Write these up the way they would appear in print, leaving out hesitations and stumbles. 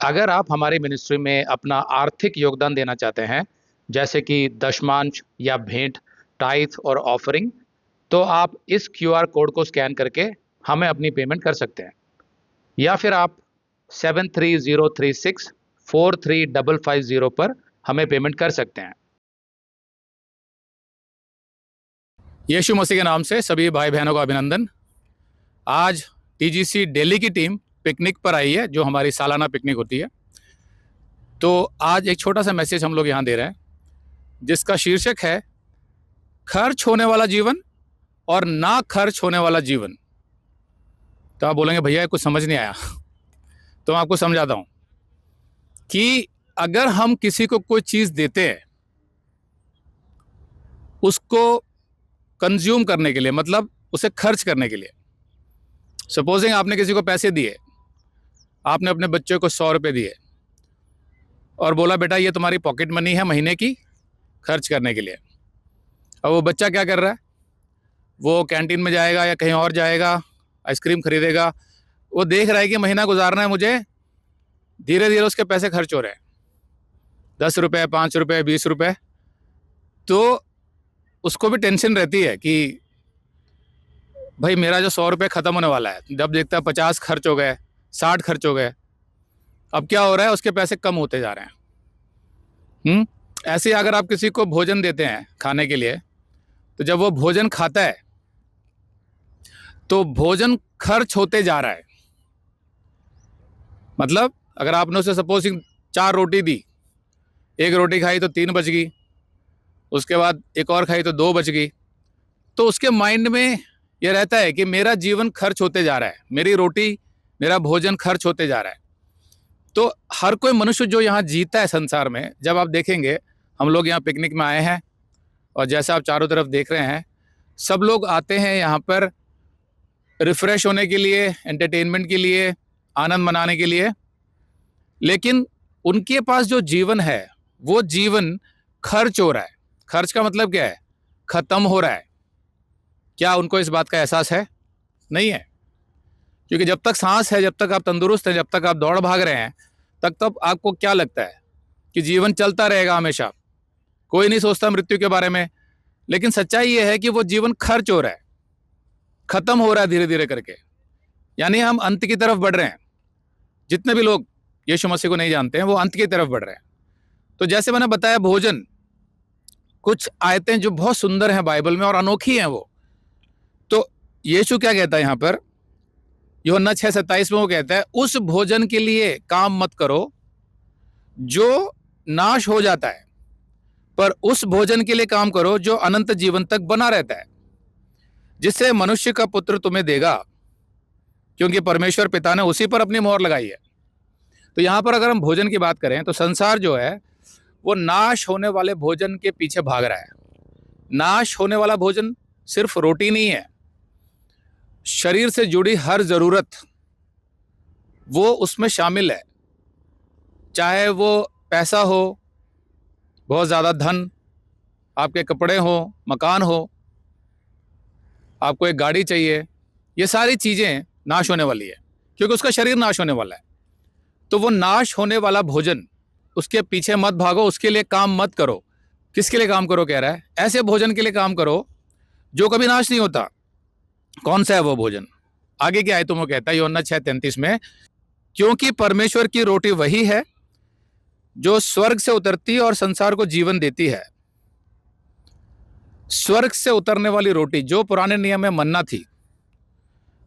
अगर आप हमारी मिनिस्ट्री में अपना आर्थिक योगदान देना चाहते हैं, जैसे कि दशमांश या भेंट, टाइथ और ऑफरिंग, तो आप इस क्यूआर कोड को स्कैन करके हमें अपनी पेमेंट कर सकते हैं। या फिर आप 7303643550 पर हमें पेमेंट कर सकते हैं। यीशु मसीह के नाम से सभी भाई बहनों का अभिनंदन। आज टीजीसी दिल्ली की टीम पिकनिक पर आई है, जो हमारी सालाना पिकनिक होती है। तो आज एक छोटा सा मैसेज हम लोग यहाँ दे रहे हैं, जिसका शीर्षक है खर्च होने वाला जीवन और ना खर्च होने वाला जीवन। तो आप बोलेंगे भैया कुछ समझ नहीं आया। तो मैं आपको समझाता हूँ कि अगर हम किसी को कोई चीज़ देते हैं उसको कंज्यूम करने के लिए, मतलब उसे खर्च करने के लिए। सपोजिंग आपने किसी को पैसे दिए, आपने अपने बच्चे को 100 रुपये दिए और बोला बेटा ये तुम्हारी पॉकेट मनी है महीने की खर्च करने के लिए। अब वो बच्चा क्या कर रहा है, वो कैंटीन में जाएगा या कहीं और जाएगा, आइसक्रीम खरीदेगा। वो देख रहा है कि महीना गुजारना है मुझे, धीरे धीरे उसके पैसे खर्च हो रहे हैं, 10 रुपये, 5 रुपये, 20 रुपये। तो उसको भी टेंशन रहती है कि भाई मेरा जो 100 रुपये ख़त्म होने वाला है। जब देखता है 50 खर्च हो गए, 60 खर्च हो गए। अब क्या हो रहा है, उसके पैसे कम होते जा रहे हैं। ऐसे ही अगर आप किसी को भोजन देते हैं खाने के लिए, तो जब वो भोजन खाता है तो भोजन खर्च होते जा रहा है। मतलब अगर आपने उसे सपोजिंग 4 रोटी दी, एक रोटी खाई तो 3 बच गई, उसके बाद एक और खाई तो 2 बच गई। तो उसके माइंड में ये रहता है कि मेरा जीवन खर्च होते जा रहा है, मेरी रोटी, मेरा भोजन खर्च होते जा रहा है। तो हर कोई मनुष्य जो यहाँ जीता है संसार में, जब आप देखेंगे हम लोग यहाँ पिकनिक में आए हैं और जैसा आप चारों तरफ देख रहे हैं, सब लोग आते हैं यहाँ पर रिफ़्रेश होने के लिए, एंटरटेनमेंट के लिए, आनंद मनाने के लिए। लेकिन उनके पास जो जीवन है वो जीवन खर्च हो रहा है। खर्च का मतलब क्या है, ख़त्म हो रहा है। क्या उनको इस बात का एहसास है? नहीं है। क्योंकि जब तक सांस है, जब तक आप तंदुरुस्त हैं, जब तक आप दौड़ भाग रहे हैं, तब आपको क्या लगता है कि जीवन चलता रहेगा हमेशा। कोई नहीं सोचता मृत्यु के बारे में। लेकिन सच्चाई ये है कि वो जीवन खर्च हो रहा है, ख़त्म हो रहा है धीरे धीरे करके। यानी हम अंत की तरफ बढ़ रहे हैं। जितने भी लोग यीशु मसीह को नहीं जानते हैं वो अंत की तरफ बढ़ रहे हैं। तो जैसे मैंने बताया, भोजन, कुछ आयतें जो बहुत सुंदर हैं बाइबल में और अनोखी हैं वो। तो यीशु क्या कहता है यहाँ पर, यूहन्ना 6:27 में वो कहता है, उस भोजन के लिए काम मत करो जो नाश हो जाता है, पर उस भोजन के लिए काम करो जो अनंत जीवन तक बना रहता है, जिससे मनुष्य का पुत्र तुम्हें देगा, क्योंकि परमेश्वर पिता ने उसी पर अपनी मोहर लगाई है। तो यहाँ पर अगर हम भोजन की बात करें तो संसार जो है वो नाश होने वाले भोजन के पीछे भाग रहा है। नाश होने वाला भोजन सिर्फ रोटी नहीं है, शरीर से जुड़ी हर ज़रूरत वो उसमें शामिल है। चाहे वो पैसा हो, बहुत ज़्यादा धन, आपके कपड़े हो, मकान हो, आपको एक गाड़ी चाहिए, ये सारी चीज़ें नाश होने वाली है, क्योंकि उसका शरीर नाश होने वाला है। तो वो नाश होने वाला भोजन, उसके पीछे मत भागो, उसके लिए काम मत करो। किसके लिए काम करो कह रहा है? ऐसे भोजन के लिए काम करो जो कभी नाश नहीं होता। कौन सा है वो भोजन? आगे की आयतों में कहता है यूहन्ना 6:33 में, क्योंकि परमेश्वर की रोटी वही है जो स्वर्ग से उतरती और संसार को जीवन देती है। स्वर्ग से उतरने वाली रोटी, जो पुराने नियम में मन्ना थी,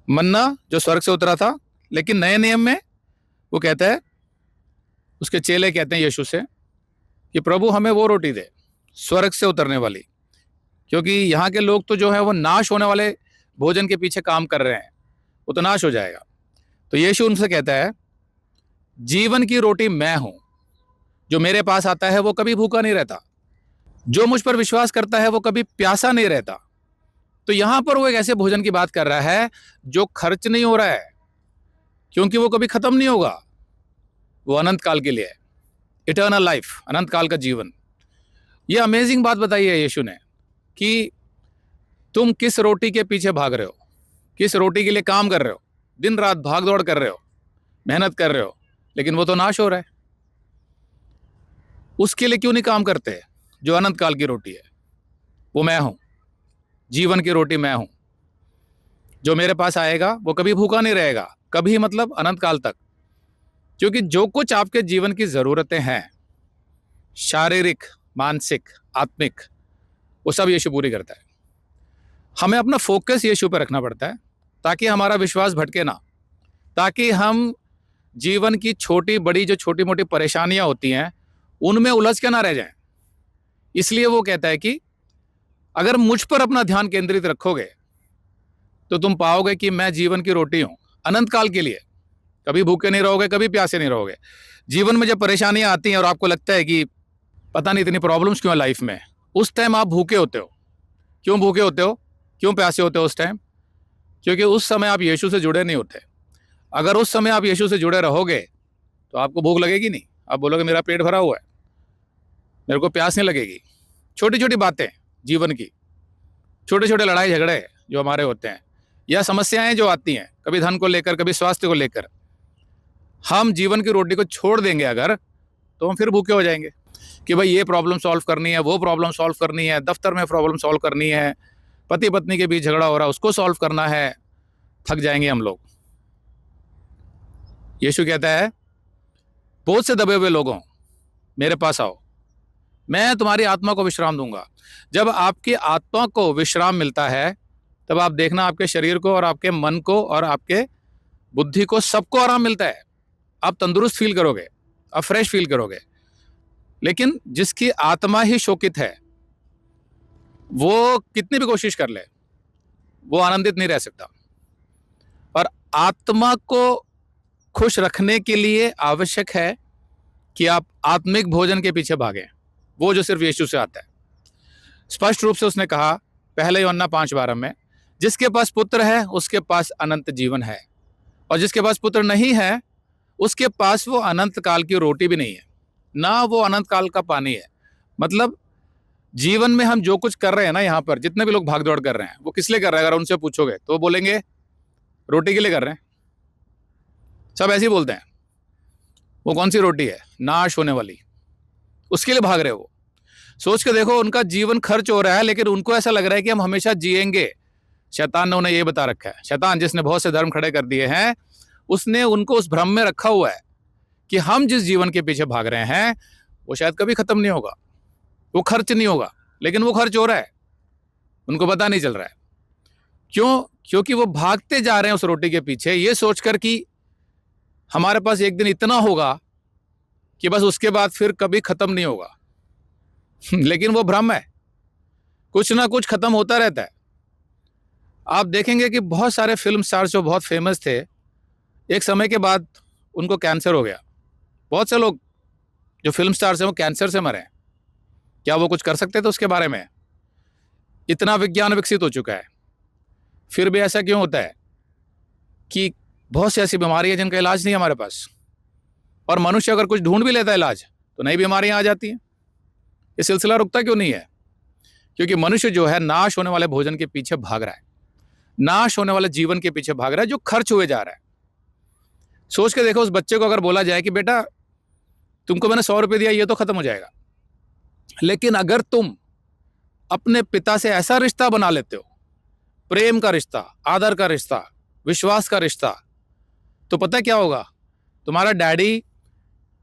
मन्ना जो स्वर्ग से उतरा था, लेकिन नए नियम में वो कहता है, उसके चेले कहते हैं यीशु से कि प्रभु हमें वो रोटी दे, स्वर्ग से उतरने वाली। क्योंकि यहाँ के लोग तो जो है वो नाश होने वाले भोजन के पीछे काम कर रहे हैं, वो तो नाश हो जाएगा। तो यीशु उनसे कहता है, जीवन की रोटी मैं हूँ, जो मेरे पास आता है वो कभी भूखा नहीं रहता, जो मुझ पर विश्वास करता है वो कभी प्यासा नहीं रहता। तो यहाँ पर वो एक ऐसे भोजन की बात कर रहा है जो खर्च नहीं हो रहा है, क्योंकि वो कभी ख़त्म नहीं होगा, वो अनंत काल के लिए है। इटर्नल लाइफ, अनंत काल का जीवन। ये अमेजिंग बात बताई है यीशु ने कि तुम किस रोटी के पीछे भाग रहे हो, किस रोटी के लिए काम कर रहे हो, दिन रात भाग दौड़ कर रहे हो, मेहनत कर रहे हो, लेकिन वो तो नाश हो रहा है। उसके लिए क्यों नहीं काम करते? जो अनंत काल की रोटी है वो मैं हूं, जीवन की रोटी मैं हूं। जो मेरे पास आएगा वो कभी भूखा नहीं रहेगा, कभी मतलब अनंत काल तक। क्योंकि जो कुछ आपके जीवन की जरूरतें हैं, शारीरिक, मानसिक, आत्मिक, वो सब यीशु पूरी करता है। हमें अपना फोकस यीशु पर रखना पड़ता है ताकि हमारा विश्वास भटके ना, ताकि हम जीवन की छोटी बड़ी जो छोटी मोटी परेशानियां होती हैं उनमें उलझ के ना रह जाएं। इसलिए वो कहता है कि अगर मुझ पर अपना ध्यान केंद्रित रखोगे तो तुम पाओगे कि मैं जीवन की रोटी हूं, अनंत काल के लिए। कभी भूखे नहीं रहोगे, कभी प्यासे नहीं रहोगे। जीवन में जब परेशानियां आती हैं और आपको लगता है कि पता नहीं इतनी प्रॉब्लम्स क्यों है लाइफ में, उस टाइम आप भूखे होते हो। क्यों भूखे होते हो, क्यों प्यासे होते हो उस टाइम? क्योंकि उस समय आप यीशु से जुड़े नहीं होते। अगर उस समय आप यीशु से जुड़े रहोगे तो आपको भूख लगेगी नहीं, आप बोलोगे मेरा पेट भरा हुआ है, मेरे को प्यास नहीं लगेगी। छोटी छोटी बातें जीवन की, छोटे छोटे लड़ाई झगड़े जो हमारे होते हैं या समस्याएं जो आती हैं, कभी धन को लेकर, कभी स्वास्थ्य को लेकर, हम जीवन की रोटी को छोड़ देंगे अगर, तो हम फिर भूखे हो जाएंगे कि भाई ये प्रॉब्लम सॉल्व करनी है, वो प्रॉब्लम सॉल्व करनी है, दफ्तर में प्रॉब्लम सॉल्व करनी है, पति पत्नी के बीच झगड़ा हो रहा है उसको सॉल्व करना है। थक जाएंगे हम लोग। यीशु कहता है बोझ से दबे हुए लोगों मेरे पास आओ, मैं तुम्हारी आत्मा को विश्राम दूंगा। जब आपकी आत्मा को विश्राम मिलता है तब आप देखना आपके शरीर को और आपके मन को और आपके बुद्धि को, सबको आराम मिलता है। आप तंदुरुस्त फील करोगे, आप फ्रेश फील करोगे। लेकिन जिसकी आत्मा ही शोकित है वो कितनी भी कोशिश कर ले, वो आनंदित नहीं रह सकता। और आत्मा को खुश रखने के लिए आवश्यक है कि आप आत्मिक भोजन के पीछे भागें, वो जो सिर्फ यीशु से आता है। स्पष्ट रूप से उसने कहा पहले यूहन्ना 5:12 में, जिसके पास पुत्र है उसके पास अनंत जीवन है, और जिसके पास पुत्र नहीं है उसके पास वो अनंत काल की रोटी भी नहीं है, ना वो अनंत काल का पानी है। मतलब जीवन में हम जो कुछ कर रहे हैं ना, यहाँ पर जितने भी लोग भाग दौड़ कर रहे हैं वो किस लिए कर रहे हैं? अगर उनसे पूछोगे तो वो बोलेंगे रोटी के लिए कर रहे हैं। सब ऐसे ही बोलते हैं। वो कौन सी रोटी है? नाश होने वाली, उसके लिए भाग रहे हो। सोच के देखो, उनका जीवन खर्च हो रहा है लेकिन उनको ऐसा लग रहा है कि हम हमेशा जिएंगे। शैतान ने उन्हें ये बता रखा है, शैतान जिसने बहुत से धर्म खड़े कर दिए हैं, उसने उनको उस भ्रम में रखा हुआ है कि हम जिस जीवन के पीछे भाग रहे हैं वो शायद कभी खत्म नहीं होगा, वो खर्च नहीं होगा। लेकिन वो खर्च हो रहा है, उनको पता नहीं चल रहा है। क्यों? क्योंकि वो भागते जा रहे हैं उस रोटी के पीछे, ये सोचकर कि हमारे पास एक दिन इतना होगा कि बस उसके बाद फिर कभी खत्म नहीं होगा। लेकिन वो भ्रम है, कुछ ना कुछ खत्म होता रहता है। आप देखेंगे कि बहुत सारे फिल्म स्टार्स जो बहुत फेमस थे, एक समय के बाद उनको कैंसर हो गया। बहुत से लोग जो फिल्म स्टार्स हैं वो कैंसर से मरे हैं। क्या वो कुछ कर सकते थे उसके बारे में? इतना विज्ञान विकसित हो चुका है, फिर भी ऐसा क्यों होता है कि बहुत सी ऐसी बीमारियां जिनका इलाज नहीं है हमारे पास, और मनुष्य अगर कुछ ढूंढ भी लेता है इलाज तो नई बीमारियां आ जाती हैं। ये सिलसिला रुकता क्यों नहीं है? क्योंकि मनुष्य जो है नाश होने वाले भोजन के पीछे भाग रहा है, नाश होने वाले जीवन के पीछे भाग रहा है जो खर्च हुए जा रहा है। सोच के देखो, उस बच्चे को अगर बोला जाए कि बेटा तुमको मैंने 100 रुपये दिया, ये तो खत्म हो जाएगा, लेकिन अगर तुम अपने पिता से ऐसा रिश्ता बना लेते हो, प्रेम का रिश्ता, आदर का रिश्ता, विश्वास का रिश्ता, तो पता है क्या होगा? तुम्हारा डैडी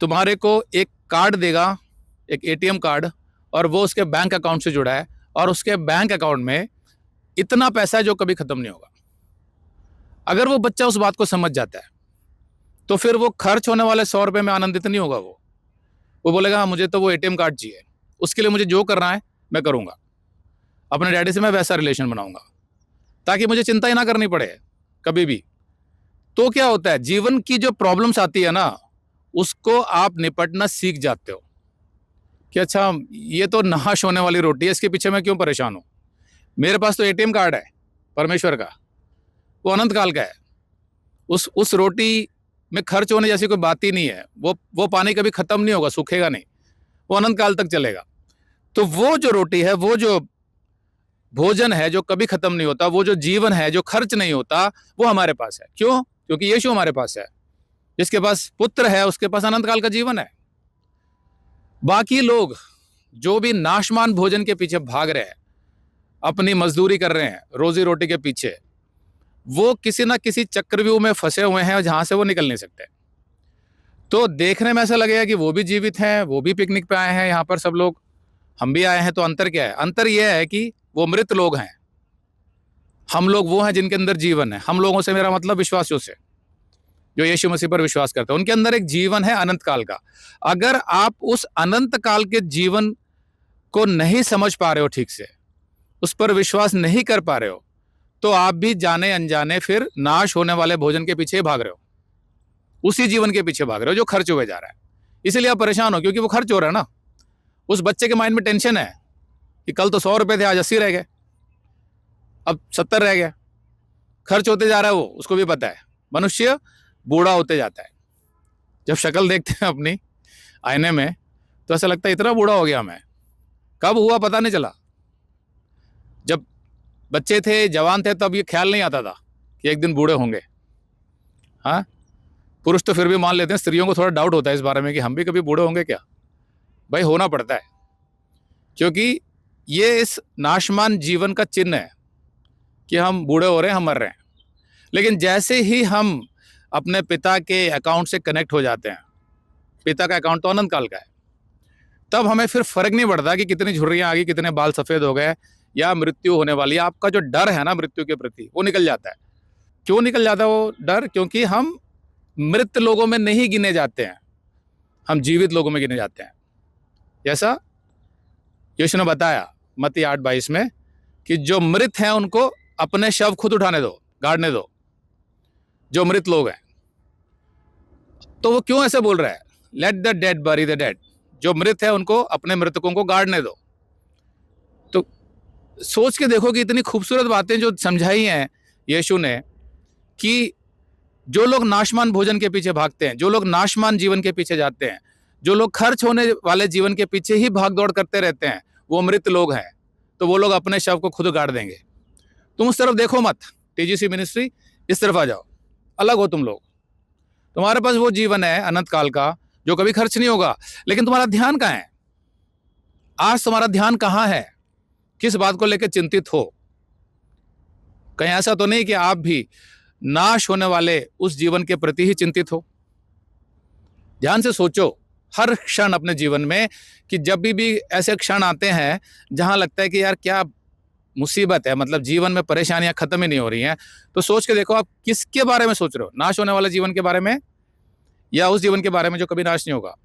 तुम्हारे को एक कार्ड देगा, एक एटीएम कार्ड, और वो उसके बैंक अकाउंट से जुड़ा है, और उसके बैंक अकाउंट में इतना पैसा है जो कभी खत्म नहीं होगा। अगर वो बच्चा उस बात को समझ जाता है तो फिर वो खर्च होने वाले 100 रुपये में आनंदित नहीं होगा। वो बोलेगा हाँ, मुझे तो वो एटीएम कार्ड चाहिए, उसके लिए मुझे जो करना है मैं करूँगा, अपने डैडी से मैं वैसा रिलेशन बनाऊंगा ताकि मुझे चिंता ही ना करनी पड़े कभी भी। तो क्या होता है, जीवन की जो प्रॉब्लम्स आती है ना, उसको आप निपटना सीख जाते हो कि अच्छा ये तो नाश होने वाली रोटी है, इसके पीछे मैं क्यों परेशान हूँ? मेरे पास तो एटीएम कार्ड है परमेश्वर का, वो अनंत काल का है। उस रोटी में खर्च होने जैसी कोई बात ही नहीं है। वो पानी कभी खत्म नहीं होगा, सूखेगा नहीं, वो अनंत काल तक चलेगा। तो वो जो रोटी है, वो जो भोजन है जो कभी खत्म नहीं होता, वो जो जीवन है जो खर्च नहीं होता, वो हमारे पास है। क्यों? क्योंकि यीशु हमारे पास है। जिसके पास पुत्र है उसके पास अनंत काल का जीवन है। बाकी लोग जो भी नाशमान भोजन के पीछे भाग रहे हैं, अपनी मजदूरी कर रहे हैं रोजी रोटी के पीछे, वो किसी ना किसी चक्रव्यूह में फंसे हुए हैं जहां से वो निकल नहीं सकते। तो देखने में ऐसा लगेगा कि वो भी जीवित हैं, वो भी पिकनिक पे आए हैं, यहाँ पर सब लोग, हम भी आए हैं। तो अंतर क्या है? अंतर यह है कि वो मृत लोग हैं, हम लोग वो हैं जिनके अंदर जीवन है। हम लोगों से मेरा मतलब विश्वासियों से, जो यीशु मसीह पर विश्वास करते हैं, उनके अंदर एक जीवन है अनंत काल का। अगर आप उस अनंत काल के जीवन को नहीं समझ पा रहे हो ठीक से, उस पर विश्वास नहीं कर पा रहे हो, तो आप भी जाने अनजाने फिर नाश होने वाले भोजन के पीछे भाग रहे हो, उसी जीवन के पीछे भाग रहे हो जो खर्च हुए जा रहा है। इसलिए आप परेशान हो, क्योंकि वो खर्च हो रहा है ना। उस बच्चे के माइंड में टेंशन है कि कल तो 100 रुपए थे, आज 80 रह गए, अब 70 रह गया। खर्च होते जा रहा है वो, उसको भी पता है। मनुष्य बूढ़ा होते जाता है। जब शक्ल देखते हैं अपनी आईने में तो ऐसा लगता है इतना बूढ़ा हो गया मैं, कब हुआ पता नहीं चला। जब बच्चे थे, जवान थे, तब ये ख्याल नहीं आता था कि एक दिन बूढ़े होंगे। हाँ, पुरुष तो फिर भी मान लेते हैं, स्त्रियों को थोड़ा डाउट होता है इस बारे में कि हम भी कभी बूढ़े होंगे क्या। भाई होना पड़ता है, क्योंकि ये इस नाशमान जीवन का चिन्ह है कि हम बूढ़े हो रहे हैं, हम मर रहे हैं। लेकिन जैसे ही हम अपने पिता के अकाउंट से कनेक्ट हो जाते हैं, पिता का अकाउंट तो अनंत काल का है, तब हमें फिर फर्क नहीं पड़ता कि कितनी झुर्रियां आ गई, कितने बाल सफेद हो गए या मृत्यु होने वाली है। आपका जो डर है ना मृत्यु के प्रति, वो निकल जाता है। क्यों निकल जाता है वो डर? क्योंकि हम मृत लोगों में नहीं गिने जाते हैं, हम जीवित लोगों में गिने जाते हैं। जैसा यीशु ने बताया मत्ती 8:22 में कि जो मृत हैं उनको अपने शव खुद उठाने दो, गाड़ने दो, जो मृत लोग हैं। तो वो क्यों ऐसे बोल रहा है? लेट द डेड बरी द डेड, जो मृत है उनको, अपने मृतकों को गाड़ने दो। तो सोच के देखो कि इतनी खूबसूरत बातें जो समझाई हैं यीशु ने, कि जो लोग नाशमान भोजन के पीछे भागते हैं, जो लोग नाशमान जीवन के पीछे जाते हैं, जो लोग खर्च होने वाले जीवन के पीछे ही भाग दौड़ करते रहते हैं, वो मृत लोग हैं। तो वो लोग अपने शव को खुद गाड़ देंगे। तुम उस तरफ देखो मत, टीजीसी मिनिस्ट्री इस तरफ आ जाओ, अलग हो तुम लोग। तुम्हारे पास वो जीवन है अनंत काल का जो कभी खर्च नहीं होगा। लेकिन तुम्हारा ध्यान कहाँ है? आज तुम्हारा ध्यान कहाँ है? किस बात को लेकर चिंतित हो? कहीं ऐसा तो नहीं कि आप भी नाश होने वाले उस जीवन के प्रति ही चिंतित हो? ध्यान से सोचो हर क्षण अपने जीवन में, कि जब भी ऐसे क्षण आते हैं जहां लगता है कि यार क्या मुसीबत है, मतलब जीवन में परेशानियां खत्म ही नहीं हो रही हैं, तो सोच के देखो आप किसके बारे में सोच रहे हो? नाश होने वाले जीवन के बारे में या उस जीवन के बारे में जो कभी नाश नहीं होगा?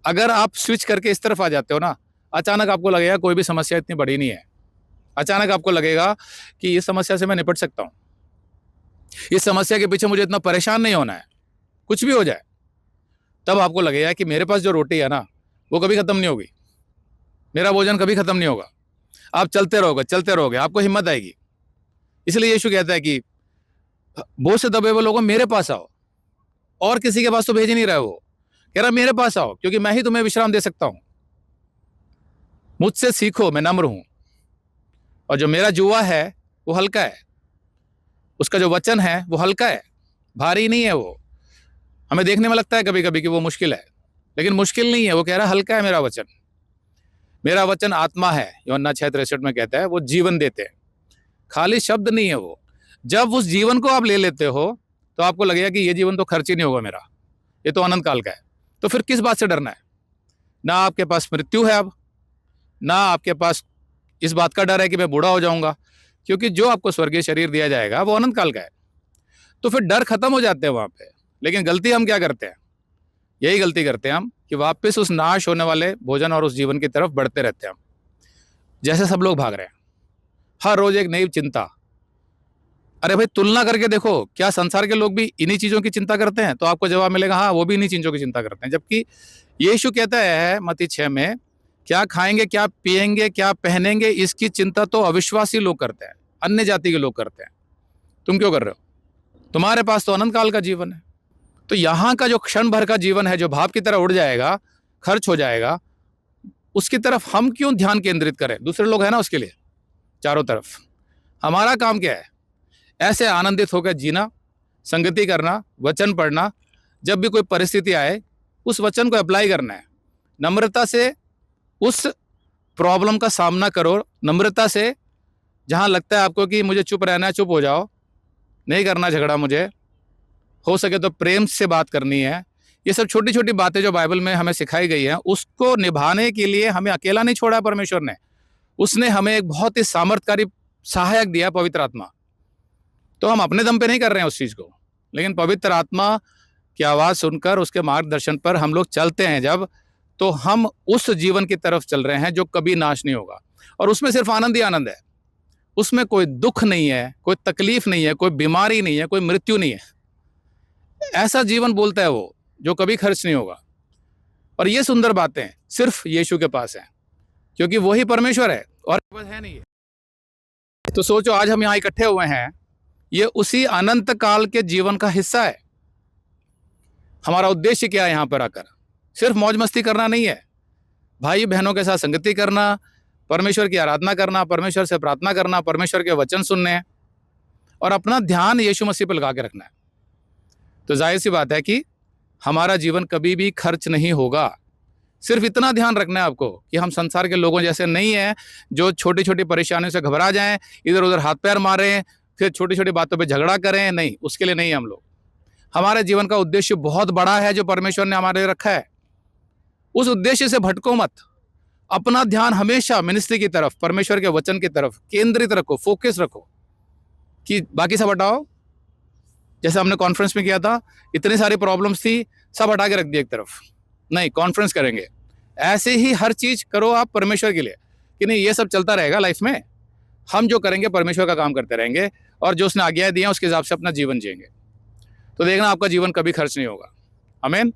अगर आप स्विच करके इस तरफ आ जाते हो ना, अचानक आपको लगेगा कोई भी समस्या इतनी बड़ी नहीं है। अचानक आपको लगेगा कि इस समस्या से मैं निपट सकता हूं, इस समस्या के पीछे मुझे इतना परेशान नहीं होना है, कुछ भी हो जाए। तब आपको लगेगा कि मेरे पास जो रोटी है ना, वो कभी खत्म नहीं होगी, मेरा भोजन कभी खत्म नहीं होगा। आप चलते रहोगे, आपको हिम्मत आएगी। इसलिए यीशु कहता है कि बोझ से दबे हुए लोगों मेरे पास आओ, और किसी के पास तो भेज ही नहीं रहा वो, कह रहा मेरे पास आओ, क्योंकि मैं ही तुम्हें विश्राम दे सकता हूं। मुझसे सीखो, मैं नम्र हूं, और जो मेरा जुआ है वो हल्का है, उसका जो वचन है वो हल्का है, भारी नहीं है वो। हमें देखने में लगता है कभी कभी कि वो मुश्किल है, लेकिन मुश्किल नहीं है। वो कह रहा है हल्का है मेरा वचन। मेरा वचन आत्मा है, यूहन्ना 6:63 में कहता है, वो जीवन देते हैं, खाली शब्द नहीं है वो। जब उस जीवन को आप ले लेते हो तो आपको लगेगा कि ये जीवन तो खर्च ही नहीं होगा मेरा, ये तो अनंत काल का है। तो फिर किस बात से डरना है? ना आपके पास मृत्यु है अब, ना आपके पास इस बात का डर है कि मैं बूढ़ा हो जाऊंगा, क्योंकि जो आपको स्वर्गीय शरीर दिया जाएगा वो अनंत काल का है। तो फिर डर खत्म हो जाते हैं वहां पे। लेकिन गलती हम क्या करते हैं? यही गलती करते हैं हम कि वापस उस नाश होने वाले भोजन और उस जीवन की तरफ बढ़ते रहते हैं हम, जैसे सब लोग भाग रहे हैं। हर रोज एक नई चिंता। अरे भाई तुलना करके देखो, क्या संसार के लोग भी इन्हीं चीजों की चिंता करते हैं? तो आपको जवाब मिलेगा हाँ, वो भी इन्हीं चीजों की चिंता करते हैं। जबकि यीशु कहता है मत्ती 6 में, क्या खाएंगे, क्या पिएंगे, क्या पहनेंगे, इसकी चिंता तो अविश्वासी लोग करते हैं, अन्य जाति के लोग करते हैं। तुम क्यों कर रहे हो? तुम्हारे पास तो अनंत काल का जीवन है। तो यहाँ का जो क्षण भर का जीवन है, जो भाप की तरह उड़ जाएगा, खर्च हो जाएगा, उसकी तरफ हम क्यों ध्यान केंद्रित करें? दूसरे लोग हैं ना उसके लिए चारों तरफ। हमारा काम क्या है? ऐसे आनंदित होकर जीना, संगति करना, वचन पढ़ना, जब भी कोई परिस्थिति आए उस वचन को अप्लाई करना है। नम्रता से उस प्रॉब्लम का सामना करो, नम्रता से। जहां लगता है आपको कि मुझे चुप रहना है, चुप हो जाओ, नहीं करना झगड़ा, मुझे हो सके तो प्रेम से बात करनी है। ये सब छोटी छोटी बातें जो बाइबल में हमें सिखाई गई हैं, उसको निभाने के लिए हमें अकेला नहीं छोड़ा परमेश्वर ने, उसने हमें एक बहुत ही सामर्थ्यकारी सहायक दिया, पवित्र आत्मा। तो हम अपने दम पे नहीं कर रहे हैं उस चीज को, लेकिन पवित्र आत्मा की आवाज सुनकर उसके मार्गदर्शन पर हम लोग चलते हैं जब, तो हम उस जीवन की तरफ चल रहे हैं जो कभी नाश नहीं होगा। और उसमें सिर्फ आनंद ही आनंद है, उसमें कोई दुख नहीं है, कोई तकलीफ नहीं है, कोई बीमारी नहीं है, कोई मृत्यु नहीं है। ऐसा जीवन बोलता है वो जो कभी खर्च नहीं होगा। और ये सुंदर बातें सिर्फ यीशु के पास हैं, क्योंकि वही परमेश्वर है और है नहीं है। तो सोचो, आज हम यहाँ इकट्ठे हुए हैं, ये उसी अनंत काल के जीवन का हिस्सा है। हमारा उद्देश्य क्या है यहाँ पर आकर? सिर्फ मौज मस्ती करना नहीं है, भाई बहनों के साथ संगति करना, परमेश्वर की आराधना करना, परमेश्वर से प्रार्थना करना, परमेश्वर के वचन सुनने और अपना ध्यान यीशु मसीह पर लगा के रखना है। तो जाहिर सी बात है कि हमारा जीवन कभी भी खर्च नहीं होगा। सिर्फ इतना ध्यान रखना है आपको कि हम संसार के लोगों जैसे नहीं हैं जो छोटी छोटी परेशानियों से घबरा जाएं, इधर उधर हाथ पैर मारें, फिर छोटी छोटी बातों पे झगड़ा करें। नहीं, उसके लिए नहीं हम लोग। हमारे जीवन का उद्देश्य बहुत बड़ा है जो परमेश्वर ने हमारे लिए रखा है। उस उद्देश्य से भटको मत। अपना ध्यान हमेशा मिनिस्ट्री की तरफ, परमेश्वर के वचन की तरफ केंद्रित रखो, फोकस रखो, कि बाकी सब हटाओ। जैसे हमने कॉन्फ्रेंस में किया था, इतनी सारी प्रॉब्लम्स थी, सब हटा के रख दिया एक तरफ। नहीं, कॉन्फ्रेंस करेंगे। ऐसे ही हर चीज करो आप परमेश्वर के लिए, कि नहीं ये सब चलता रहेगा लाइफ में, हम जो करेंगे परमेश्वर का काम करते रहेंगे और जो उसने आज्ञा दी है उसके हिसाब से अपना जीवन जिएंगे। तो देखना आपका जीवन कभी खर्च नहीं होगा। आमीन।